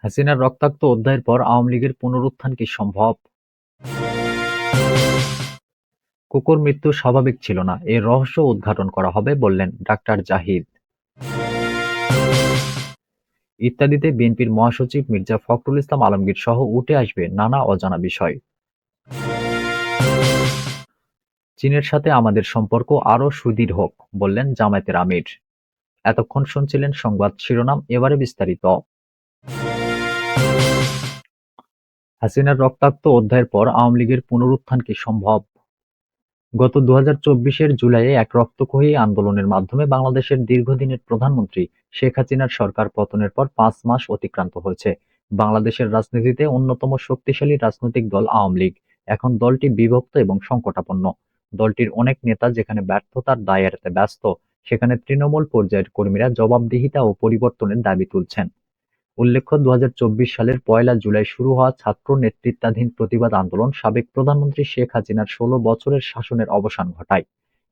হাসিনার রক্তাক্ত অধ্যায়ের পর আওয়ামী লীগের পুনরুত্থান কি সম্ভব? কুকুর মৃত্যু স্বাভাবিক ছিল না, এর রহস্য উদ্ঘাটন করা হবে বললেন ডাক্তার জাহিদ। ইত্যাদিতে বিএনপির মহাসচিব মির্জা ফখরুল ইসলাম আলমগীর সহ উঠে আসবে নানা অজানা বিষয়। চীনের সাথে আমাদের সম্পর্ক আরও সুদৃঢ় হোক বললেন জামায়াতের আমির। এতক্ষণ শুনছিলেন সংবাদ শিরোনাম, এবারে বিস্তারিত। হাসিনার রক্তাক্ত অধ্যায়ের পর আওয়ামী লীগের পুনরুত্থান কি সম্ভব? গত 2024-এর জুলাইয়ে এক রক্তক্ষয়ী আন্দোলনের মাধ্যমে বাংলাদেশের দীর্ঘদিনের প্রধানমন্ত্রী শেখ হাসিনার সরকার পতনের পর 5 মাস অতিক্রান্ত হয়েছে। বাংলাদেশের রাজনীতিতে অন্যতম শক্তিশালী রাজনৈতিক দল আওয়ামী লীগ। এখন দলটি বিভক্ত এবং সংকটাপন্ন। দলটির অনেক নেতা যেখানে ব্যর্থতার দায় এড়াতে ব্যস্ত, সেখানে তৃণমূল পর্যায়ের কর্মীরা জবাবদিহিতা ও পরিবর্তনের দাবি তুলছেন। উল্লেখ্য, 2024 সালের 1 জুলাই শুরু হওয়া ছাত্র নেতৃত্বাধীন প্রতিবাদ আন্দোলন সাবেক প্রধানমন্ত্রী শেখ হাসিনার 16 বছরের শাসনের অবসান ঘটায়।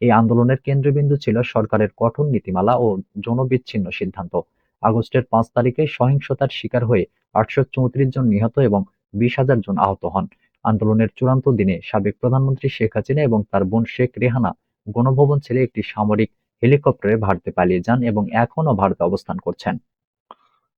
এই আন্দোলনের কেন্দ্রবিন্দু ছিল সরকারের কঠোর নীতিমালা ও জনবিচ্ছিন্ন সিদ্ধান্ত। আগস্টের 5 তারিখে সহিংসতার শিকার হয়ে 834 জন নিহত এবং 20,000 জন আহত হন। আন্দোলনের চূড়ান্ত দিনে সাবেক প্রধানমন্ত্রী শেখ হাসিনা এবং তার বোন শেখ রেহানা গণভবন ছেড়ে একটি সামরিক হেলিকপ্টারে ভারতে পালিয়ে যান এবং এখনও ভারতে অবস্থান করছেন।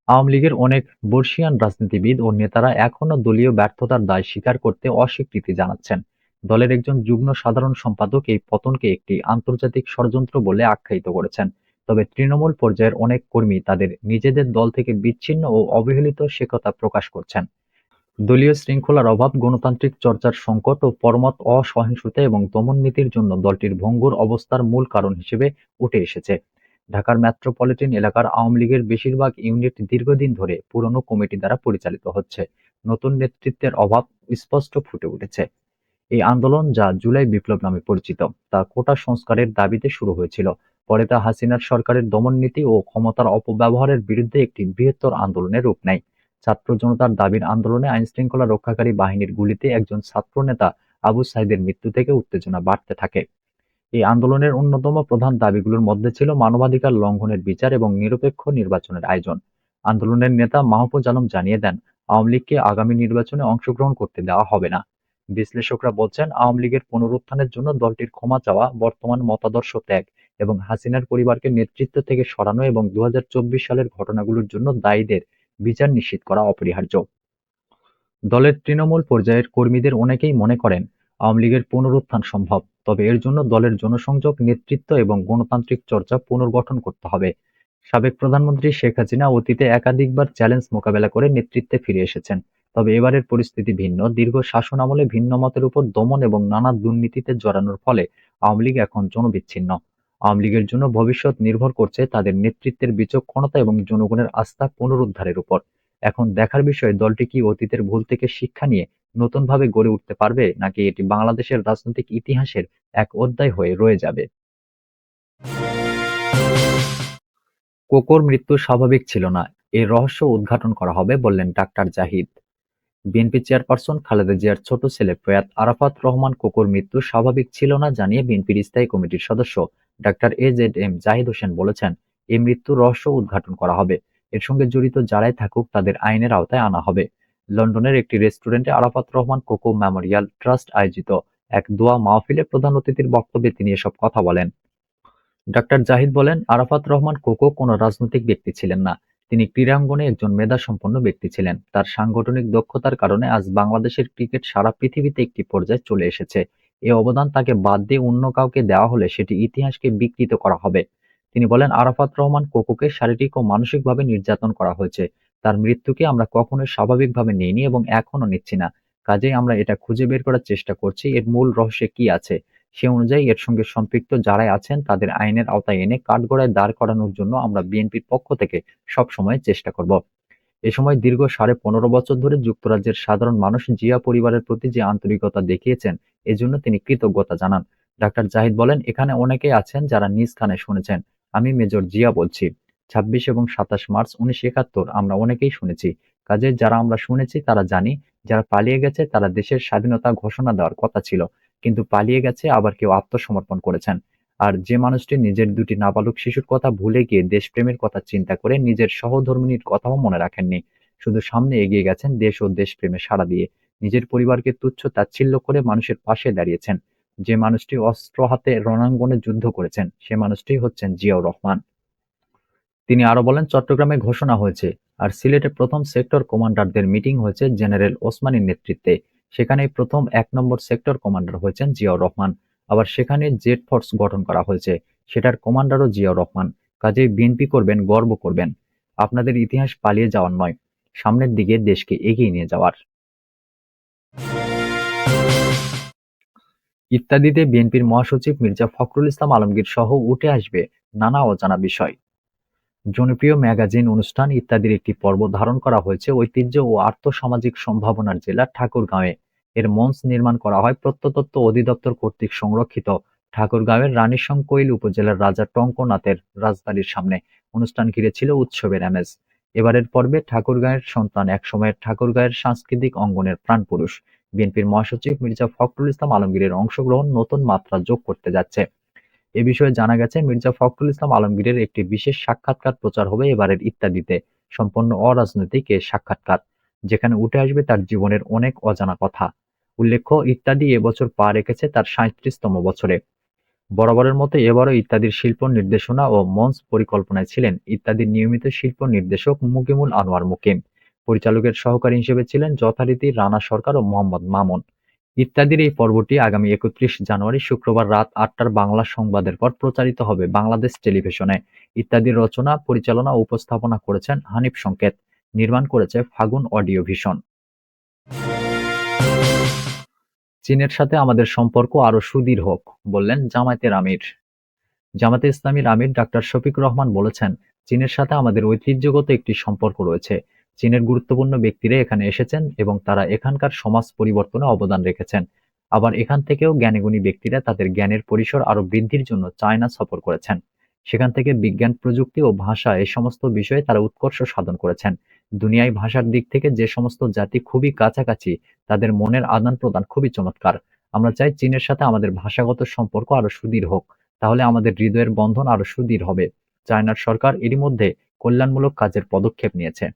আওয়ামী লীগের অনেক বর্ষীয়ান রাজনীতিবিদ ও নেতারা এখনো দলীয় ব্যর্থতার দায় স্বীকার করতে অস্বীকৃতি জানাচ্ছেন। দলের একজন যুগ্ম সাধারণ সম্পাদক এই পতনকে একটি আন্তর্জাতিক ষড়যন্ত্র বলে আখ্যায়িত করেছেন। তবে তৃণমূল পর্যায়ের অনেক কর্মী তাদের নিজেদের দল থেকে বিচ্ছিন্ন ও অবহেলিত সে কথা প্রকাশ করছেন। দলীয় শৃঙ্খলার অভাব, গণতান্ত্রিক চর্চার সংকট ও পরমত অসহিষ্ণুতা এবং দমন নীতির জন্য দলটির ভঙ্গুর অবস্থার মূল কারণ হিসেবে উঠে এসেছে। ঢাকার মেট্রোপলিটন এলাকার আওয়ামী লীগের বেশিরভাগ ইউনিট দীর্ঘদিন ধরে পুরনো কমিটি দ্বারা পরিচালিত হচ্ছে। নতুন নেতৃত্বের অভাব স্পষ্ট ফুটে উঠেছে। এই আন্দোলন, যা জুলাই বিপ্লব নামে পরিচিত, তা কোটা সংস্কারের দাবিতে শুরু হয়েছিল। পরে তা হাসিনার সরকারের দমননীতি ও ক্ষমতার অপব্যবহারের বিরুদ্ধে একটি বৃহত্তর আন্দোলনের রূপ নেয়। ছাত্র জনতার দাবির আন্দোলনে আইনশৃঙ্খলা রক্ষাকারী বাহিনীর গুলিতে একজন ছাত্রনেতা আবু সাঈদের মৃত্যু থেকে উত্তেজনা বাড়তে থাকে। এই আন্দোলনের অন্যতম প্রধান দাবিগুলোর মধ্যে ছিল মানবাধিকার লঙ্ঘনের বিচার এবং নিরপেক্ষ নির্বাচনের আয়োজন। আন্দোলনের নেতা মাহফুজ আলম জানিয়ে দেন, আওয়ামী লীগকে আগামী নির্বাচনে অংশগ্রহণ করতে দেওয়া হবে না। বিশ্লেষকরা বলছেন, আওয়ামী লীগের পুনরুত্থানের জন্য দলটির ক্ষমা চাওয়া, বর্তমান মতাদর্শ ত্যাগ এবং হাসিনার পরিবারকে নেতৃত্ব থেকে সরানো এবং 2024 সালের ঘটনাগুলোর জন্য দায়ীদের বিচার নিশ্চিত করা অপরিহার্য। দলের তৃণমূল পর্যায়ের কর্মীদের অনেকেই মনে করেন আওয়ামী লীগের পুনরুত্থান সম্ভব, তবে এর জন্য দলের জনসংযোগ, নেতৃত্ব এবং গণতান্ত্রিক চর্চা পুনর্গঠন করতে হবে। সাবেক প্রধানমন্ত্রী শেখ হাসিনা অতীতে একাধিকবার চ্যালেঞ্জ মোকাবেলা করে নেতৃত্বে ফিরে এসেছেন। তবে এবারের পরিস্থিতি ভিন্ন। দীর্ঘ শাসন আমলে ভিন্ন মতের উপর দমন এবং নানা দুর্নীতিতে জড়ানোর ফলে আওয়ামী লীগ এখন জনবিচ্ছিন্ন। আওয়ামী লীগের জন্য ভবিষ্যৎ নির্ভর করছে তাদের নেতৃত্বের বিচক্ষণতা এবং জনগণের আস্থা পুনরুদ্ধারের উপর। এখন দেখার বিষয়, দলটি কি অতীতের ভুল থেকে শিক্ষা নিয়ে নতুনভাবে গড়ে উঠতে পারবে, নাকি এটি বাংলাদেশের রাজনৈতিক ইতিহাসের এক অধ্যায় হয়ে রয়ে যাবে। কোকোর মৃত্যু স্বাভাবিক ছিল না, এর রহস্য উদ্ঘাটন করা হবে বললেন doctor Zahid. BNP chairperson Khaleda জিয়ার ছোট ছেলে প্রয়াত আরাফাত রহমান কোকোর মৃত্যু স্বাভাবিক ছিল না জানিয়ে বিএনপির স্থায়ী কমিটির সদস্য ডাক্তার এ.জেড.এম জাহিদ হোসেন বলেছেন, এই মৃত্যুর রহস্য উদ্ঘাটন করা হবে। এর সঙ্গে জড়িত যারাই থাকুক তাদের আইনের আওতায় আনা হবে। লন্ডনের একটি রেস্টুরেন্টে Arafat Rahman cocoa Memorial trust আয়োজিত এক দোয়া মাহফিলে প্রধান অতিথির বক্তব্যে তিনি এসব কথা বলেন। ডাক্তার জাহিদ বলেন, আরাফাত রহমান কোকো কোনো রাজনৈতিক ব্যক্তি ছিলেন না। তিনি ক্রীড়াঙ্গনে একজন মেধাসম্পন্ন ব্যক্তি ছিলেন। তার সাংগঠনিক দক্ষতার কারণে আজ বাংলাদেশের ক্রিকেট সারা পৃথিবীতে একটি পর্যায়ে চলে এসেছে। এ অবদান তাকে বাদ দিয়ে অন্য কাউকে দেওয়া হলে সেটি ইতিহাসকে বিকৃত করা হবে। তিনি বলেন, আরাফাত রহমান কোকোকে শারীরিক ও মানসিকভাবে নির্যাতন করা হয়েছে। তার মৃত্যুকে আমরা কখনোই স্বাভাবিকভাবে নিইনি এবং এখনো নিচ্ছি না। কাজেই আমরা এটা খুঁজে বের করার চেষ্টা করছি, এর মূল রহস্যে কি আছে। সে অনুযায়ী এর সঙ্গে সম্পৃক্ত যারাই আছেন তাদের আইনের আওতায় এনে কাঠগড়ায় দাঁড় করানোর জন্য আমরা বিএনপির পক্ষ থেকে সবসময় চেষ্টা করব। এ সময় দীর্ঘ 15.5 বছর ধরে যুক্তরাজ্যের সাধারণ মানুষ জিয়া পরিবারের প্রতি যে আন্তরিকতা দেখিয়েছেন, এজন্য তিনি কৃতজ্ঞতা জানান। ডাক্তার জাহিদ বলেন, এখানে অনেকেই আছেন যারা নিজ কানে শুনেছেন। আমি মেজর জিয়া বলছি। 26 এবং 27 মার্চ 1971 আমরা অনেকেই শুনেছি। কাজেই যারা আমরা শুনেছি তারা জানি, যারা পালিয়ে গেছে তারা দেশের স্বাধীনতা ঘোষণা দেওয়ার কথা ছিল, কিন্তু পালিয়ে গেছে, আবার কেউ আত্মসমর্পণ করেছেন। আর যে মানুষটি নিজের 2টি নাবালক শিশুর কথা ভুলে গিয়ে দেশপ্রেমের কথা চিন্তা করে নিজের সহধর্মিণীর কথাও মনে রাখেননি, শুধু সামনে এগিয়ে গেছেন দেশ ও দেশপ্রেমে সাড়া দিয়ে। নিজের পরিবারকে তুচ্ছ তাচ্ছিল্য করে মানুষের পাশে দাঁড়িয়েছেন। যে মানুষটি অস্ত্র হাতে রণাঙ্গনে যুদ্ধ করেছেন, সে মানুষটি হচ্ছেন জিয়াউর রহমান। তিনি আরো বলেন, চট্টগ্রামে ঘোষণা হয়েছে, আর সিলেটে প্রথম সেক্টর কমান্ডারদের মিটিং হয়েছে জেনারেল ওসমানীর নেতৃত্বে। সেখানেই প্রথম ১ নম্বর সেক্টর কমান্ডার হয়েছেন জিয়াউর রহমান। আবার সেখানে জেড ফোর্স গঠন করা হয়েছে, সেটার কমান্ডারও জিয়াউর রহমান। কাজেই বিএনপি করবেন, গর্ব করবেন। আপনাদের ইতিহাস পালিয়ে যাওয়ার নয়, সামনের দিকে দেশকে এগিয়ে নিয়ে যাওয়ার। ইত্যাদিতে বিএনপির মহাসচিব মির্জা ফখরুল ইসলাম আলমগীর সহ উঠে আসবে নানা অজানা বিষয়। জনপ্রিয় ম্যাগাজিন অনুষ্ঠান ইত্যাদির একটি পর্ব ধারণ করা হয়েছে ঐতিহ্য ও আর্থ-সামাজিক সম্ভাবনার জেলা ঠাকুরগাঁওয়ে। এর মঞ্চ নির্মাণ করা হয় প্রত্নতত্ত্ব অধিদপ্তর কর্তৃক সংরক্ষিত ঠাকুরগাঁওয়ের রানীশংকৈল উপজেলার রাজা টঙ্কনাথের রাজবাড়ির সামনে। অনুষ্ঠান ঘিরে ছিল উৎসবের আমেজ। এবারের পর্বে ঠাকুরগাঁওয়ের সন্তান, একসময়ের ঠাকুরগাঁওয়ের সাংস্কৃতিক অঙ্গনের প্রাণপুরুষ বিএনপির মহাসচিব মির্জা ফখরুল ইসলাম আলমগীরের অংশগ্রহণ নতুন মাত্রা যোগ করতে যাচ্ছে। এ বিষয়ে জানা গেছে, মির্জা ফখরুল ইসলাম আলমগীরের একটি বিশেষ সাক্ষাৎকার প্রচার হবে এবারের ইত্যাদিতে। সম্পূর্ণ অরাজনৈতিক এ সাক্ষাৎকার, যেখানে উঠে আসবে তার জীবনের অনেক অজানা কথা। উল্লেখ্য, ইত্যাদি এবছর পা রেখেছে তার ৩৭তম বছরে। বরাবরের মতো এবারও ইত্যাদির শিল্প নির্দেশনা ও মঞ্চ পরিকল্পনায় ছিলেন ইত্যাদির নিয়মিত শিল্প নির্দেশক মুকিমুল আনোয়ার মুকিম। পরিচালকের সহকারী হিসেবে ছিলেন যথারীতি রানা সরকার ও মোহাম্মদ মামুন। ইত্যাদির এই পর্বটি আগামী ৩১ জানুয়ারি শুক্রবার রাত ৮টার বাংলা সংবাদের পর প্রচারিত হবে বাংলাদেশ টেলিভিশনে। ইত্যাদির রচনা, পরিচালনা ও উপস্থাপনা করেছেন হানিফ সংকেত। নির্মাণ করেছে ফাগুন অডিও ভিশন। চীনের সাথে আমাদের সম্পর্ক আরও সুদৃঢ় হোক, বললেন জামায়াতের আমির। জামায়াতে ইসলামীর আমির ডাক্তার শফিকুর রহমান বলেছেন, চীনের সাথে আমাদের ঐতিহ্যগত একটি সম্পর্ক রয়েছে। চীনের গুরুত্বপূর্ণ ব্যক্তিরা এখানে এসেছেন এবং তারা এখানকার সমাজ পরিবর্তনে অবদান রেখেছেন। আবার এখান থেকেও জ্ঞানীগুণী ব্যক্তিরা তাদের জ্ঞানের পরিসর আরও বৃদ্ধির জন্য চায়না সফর করেছেন। সেখান থেকে বিজ্ঞান, প্রযুক্তি ও ভাষা এই সমস্ত বিষয়ে তারা উৎকর্ষ সাধন করেছেন। দুনিয়ায় ভাষার দিক থেকে যে সমস্ত জাতি খুবই কাছাকাছি, তাদের মনের আদান প্রদান খুবই চমৎকার। আমরা চাই চীনের সাথে আমাদের ভাষাগত সম্পর্ক আরও সুদৃঢ় হোক, তাহলে আমাদের হৃদয়ের বন্ধন আরো সুদৃঢ় হবে। চায়নার সরকার এরই মধ্যে কল্যাণমূলক কাজের পদক্ষেপ নিয়েছে।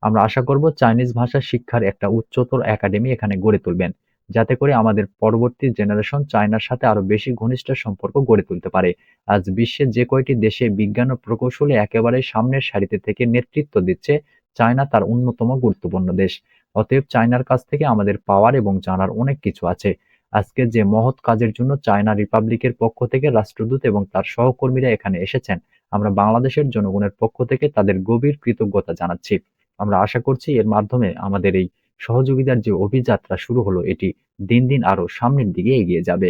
আমরা আশা করব চাইনিজ ভাষা শিক্ষার একটা উচ্চতর একাডেমি এখানে গড়ে তুলবেন, যাতে করে আমাদের পরবর্তী জেনারেশন চায়নার সাথে আরো বেশি ঘনিষ্ঠ সম্পর্ক গড়ে তুলতে পারে। আজ বিশ্বের যে কয়টি দেশে বিজ্ঞান ও প্রকৌশলে একেবারে সামনের সারিতে থেকে নেতৃত্ব দিচ্ছে, চায়না তার অন্যতম গুরুত্বপূর্ণ দেশ। অতএব চায়নার কাছ থেকে আমাদের পাওয়ার এবং জানার অনেক কিছু আছে। আজকে যে মহৎ কাজের জন্য চায়না রিপাবলিকের পক্ষ থেকে রাষ্ট্রদূত এবং তার সহকর্মীরা এখানে এসেছেন, আমরা বাংলাদেশের জনগণের পক্ষ থেকে তাদের গভীর কৃতজ্ঞতা জানাচ্ছি। আমরা আশা করছি এর মাধ্যমে আমাদের এই সহযোগিতার যে অভিযাত্রা শুরু হলো, এটি দিন দিন আরো সামনের দিকে এগিয়ে যাবে।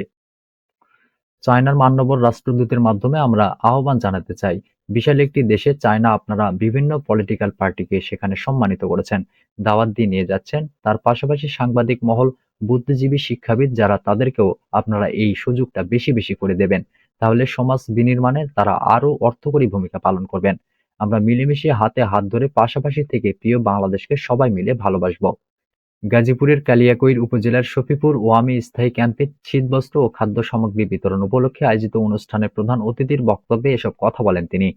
চায়নার মান্যবর রাষ্ট্রদূতের মাধ্যমে আমরা আহ্বান জানাতে চাই, বিশাল একটি দেশে চায়না আপনারা বিভিন্ন পলিটিক্যাল পার্টিকে সেখানে সম্মানিত করেছেন, দাওয়াত দিয়ে নিয়ে যাচ্ছেন। তার পাশাপাশি সাংবাদিক মহল, বুদ্ধিজীবী, শিক্ষাবিদ যারা, তাদেরকেও আপনারা এই সুযোগটা বেশি বেশি করে দেবেন। তাহলে সমাজ বিনির্মাণে তারা আরো অর্থকরী ভূমিকা পালন করবেন। আমরা মিলেমিশে হাতে হাত ধরে পাশাপাশি থেকে প্রিয় বাংলাদেশকে সবাই মিলে ভালোবাসবো। গাজীপুরের কালিয়াকৈর উপজেলার শফিপুর ওয়ামী স্থায়ী ক্যাম্পে শীতবস্ত্র ও খাদ্য সামগ্রী বিতরণ উপলক্ষে আয়োজিত অনুষ্ঠানে প্রধান অতিথির বক্তব্যে এসব কথা বলেন তিনি।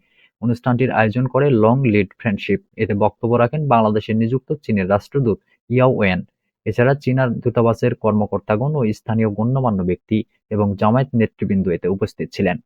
অনুষ্ঠানটির আয়োজন করে লং লিড ফ্রেন্ডশিপ। এতে বক্তব্য রাখেন বাংলাদেশে নিযুক্ত চীনের রাষ্ট্রদূত ইয়াও ওয়েন। এছাড়া চীনার দূতাবাসের কর্মকর্তাগণ ও স্থানীয় গণ্যমান্য ব্যক্তি এবং জামায়াত নেতৃবৃন্দ এতে উপস্থিত ছিলেন।